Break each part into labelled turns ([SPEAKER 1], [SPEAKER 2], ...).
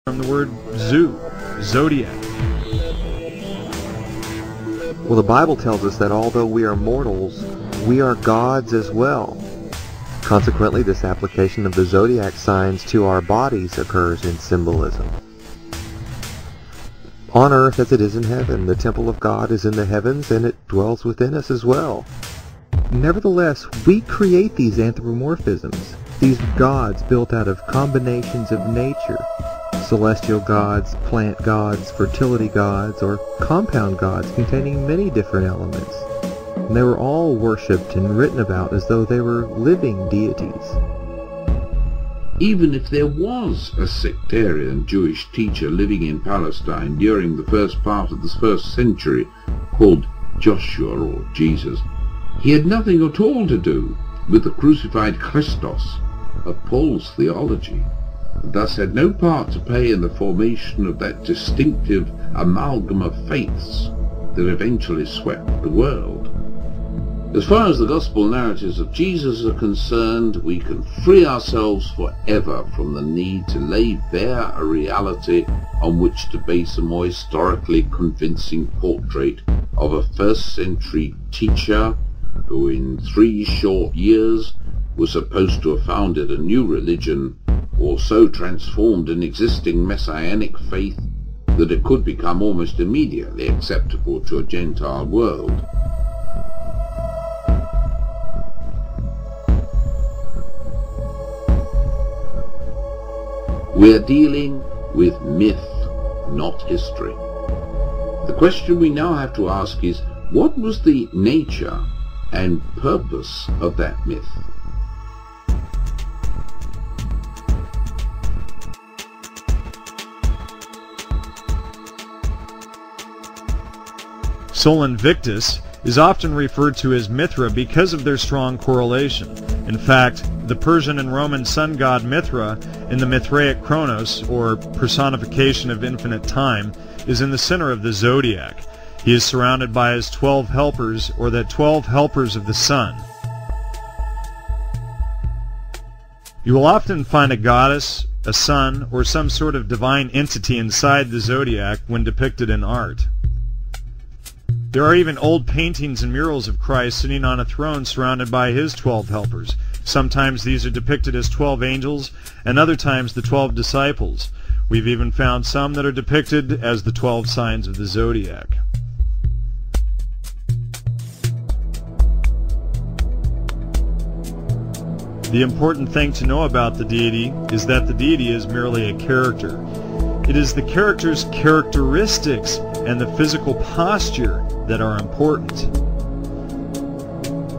[SPEAKER 1] from the word zoo, zodiac.
[SPEAKER 2] Well, the Bible tells us that although we are mortals, we are gods as well. Consequently, this application of the zodiac signs to our bodies occurs in symbolism. On earth as it is in heaven, the temple of God is in the heavens and it dwells within us as well. Nevertheless, we create these anthropomorphisms, these gods built out of combinations of nature, celestial gods, plant gods, fertility gods, or compound gods containing many different elements. And they were all worshipped and written about as though they were living deities.
[SPEAKER 3] Even if there was a sectarian Jewish teacher living in Palestine during the first part of the first century called Joshua or Jesus, he had nothing at all to do with the crucified Christos of Paul's theology, and thus had no part to play in the formation of that distinctive amalgam of faiths that eventually swept the world. As far as the gospel narratives of Jesus are concerned, we can free ourselves forever from the need to lay bare a reality on which to base a more historically convincing portrait of a first-century teacher who in 3 short years was supposed to have founded a new religion, or so transformed an existing messianic faith that it could become almost immediately acceptable to a Gentile world. We are dealing with myth, not history. The question we now have to ask is, what was the nature and purpose of that myth?
[SPEAKER 1] Sol Invictus is often referred to as Mithra because of their strong correlation. In fact, the Persian and Roman sun god Mithra in the Mithraic Chronos, or personification of infinite time, is in the center of the zodiac. He is surrounded by his 12 helpers, or the 12 helpers of the sun. You will often find a goddess, a sun, or some sort of divine entity inside the zodiac when depicted in art. There are even old paintings and murals of Christ sitting on a throne surrounded by his 12 helpers. Sometimes these are depicted as 12 angels, and other times the 12 disciples. We've even found some that are depicted as the 12 signs of the zodiac. The important thing to know about the deity is that the deity is merely a character. It is the character's characteristics and the physical posture that are important.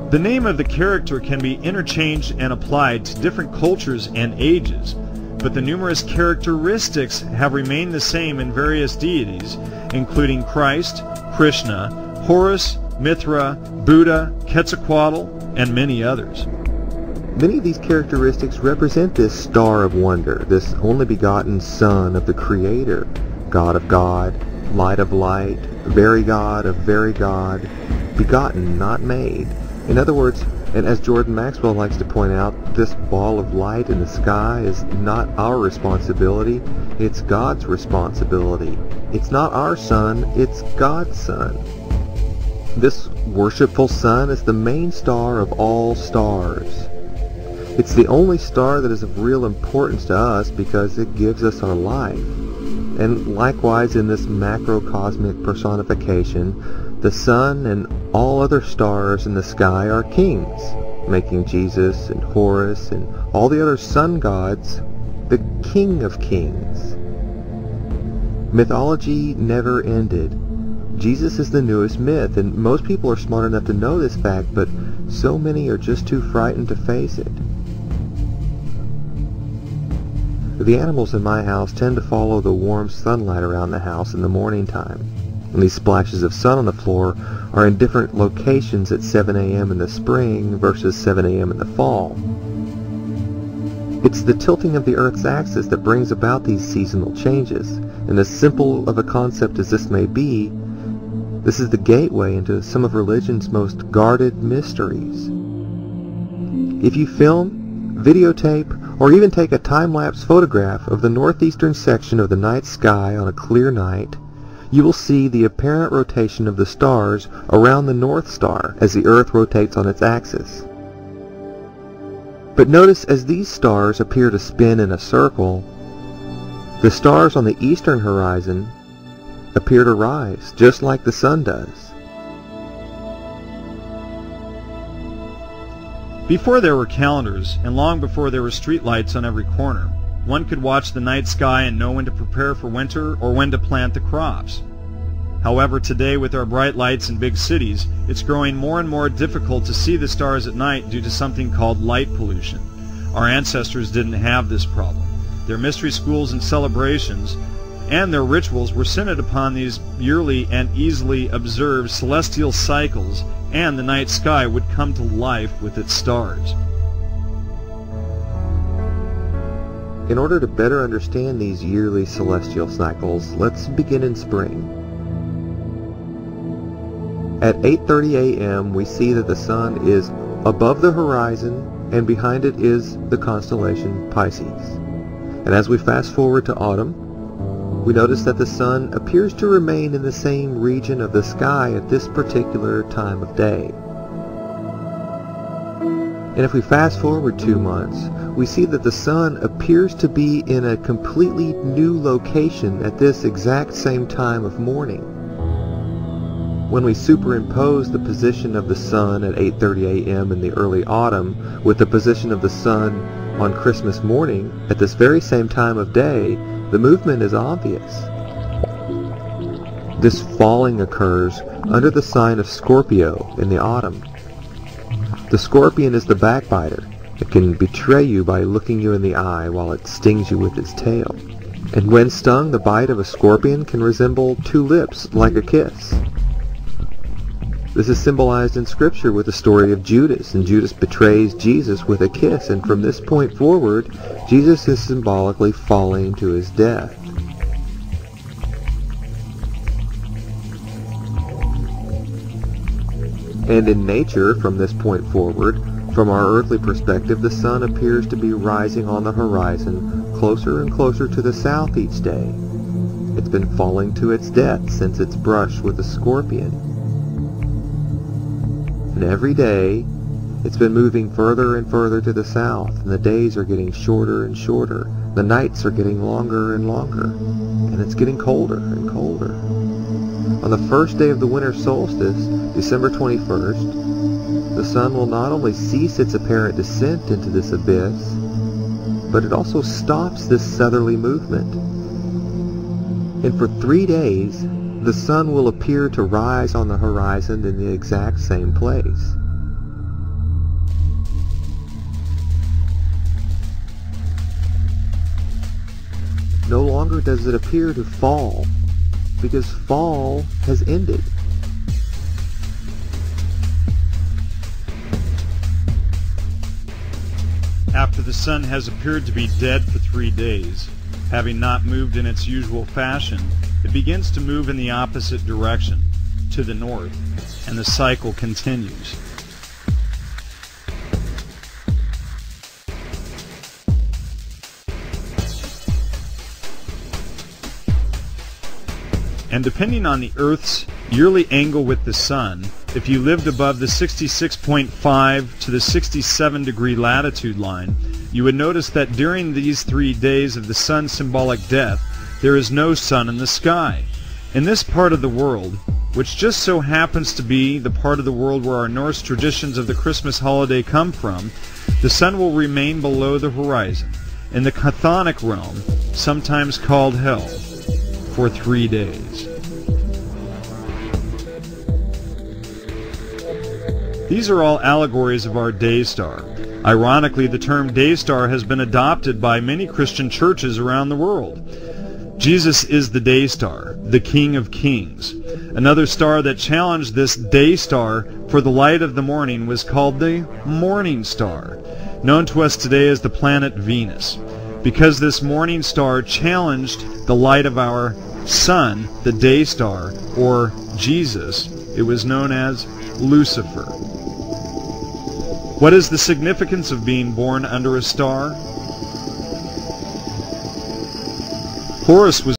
[SPEAKER 1] The name of the character can be interchanged and applied to different cultures and ages, but the numerous characteristics have remained the same in various deities, including Christ, Krishna, Horus, Mithra, Buddha, Quetzalcoatl, and many others.
[SPEAKER 2] Many of these characteristics represent this star of wonder, this only begotten Son of the Creator, God of God, light of light, very God of very God, begotten, not made. In other words, and as Jordan Maxwell likes to point out, this ball of light in the sky is not our responsibility, it's God's responsibility. It's not our sun, it's God's sun. This worshipful sun is the main star of all stars. It's the only star that is of real importance to us because it gives us our life. And likewise in this macrocosmic personification, the sun and all other stars in the sky are kings, making Jesus and Horus and all the other sun gods the King of Kings. Mythology never ended. Jesus is the newest myth, and most people are smart enough to know this fact, but so many are just too frightened to face it. The animals in my house tend to follow the warm sunlight around the house in the morning time, and these splashes of sun on the floor are in different locations at 7 a.m. in the spring versus 7 a.m. in the fall. It's the tilting of the Earth's axis that brings about these seasonal changes, and as simple of a concept as this may be, this is the gateway into some of religion's most guarded mysteries. If you film, videotape, or even take a time-lapse photograph of the northeastern section of the night sky on a clear night, you will see the apparent rotation of the stars around the North Star as the Earth rotates on its axis. But notice as these stars appear to spin in a circle, the stars on the eastern horizon appear to rise, just like the sun does.
[SPEAKER 1] Before there were calendars, and long before there were streetlights on every corner, one could watch the night sky and know when to prepare for winter or when to plant the crops. However, today with our bright lights in big cities, it's growing more and more difficult to see the stars at night due to something called light pollution. Our ancestors didn't have this problem. Their mystery schools and celebrations and their rituals were centered upon these yearly and easily observed celestial cycles, and the night sky would come to life with its stars.
[SPEAKER 2] In order to better understand these yearly celestial cycles, let's begin in spring. At 8:30 a.m. we see that the sun is above the horizon, and behind it is the constellation Pisces. And as we fast forward to autumn, we notice that the sun appears to remain in the same region of the sky at this particular time of day. And if we fast forward 2 months, we see that the sun appears to be in a completely new location at this exact same time of morning. When we superimpose the position of the sun at 8:30 a.m. in the early autumn with the position of the sun on Christmas morning at this very same time of day, the movement is obvious. This falling occurs under the sign of Scorpio in the autumn. The scorpion is the backbiter. It can betray you by looking you in the eye while it stings you with its tail. And when stung, the bite of a scorpion can resemble two lips like a kiss. This is symbolized in Scripture with the story of Judas, and Judas betrays Jesus with a kiss, and from this point forward, Jesus is symbolically falling to his death. And in nature, from this point forward, from our earthly perspective, the sun appears to be rising on the horizon closer and closer to the south each day. It's been falling to its death since its brush with the scorpion. And every day, it's been moving further and further to the south, and the days are getting shorter and shorter. The nights are getting longer and longer, and it's getting colder and colder. On the first day of the winter solstice, December 21st, the sun will not only cease its apparent descent into this abyss, but it also stops this southerly movement. And for 3 days, the sun will appear to rise on the horizon in the exact same place. No longer does it appear to fall, because fall has ended.
[SPEAKER 1] After the sun has appeared to be dead for 3 days, having not moved in its usual fashion, it begins to move in the opposite direction, to the north, and the cycle continues. And depending on the Earth's yearly angle with the sun, if you lived above the 66.5 to the 67 degree latitude line, you would notice that during these 3 days of the sun's symbolic death, there is no sun in the sky. In this part of the world, which just so happens to be the part of the world where our Norse traditions of the Christmas holiday come from, the sun will remain below the horizon, in the chthonic realm, sometimes called hell, for 3 days. These are all allegories of our day star. Ironically, the term day star has been adopted by many Christian churches around the world. Jesus is the day star, the King of Kings. Another star that challenged this day star for the light of the morning was called the morning star, known to us today as the planet Venus. Because this morning star challenged the light of our sun, the day star, or Jesus, it was known as Lucifer. What is the significance of being born under a star? Horus was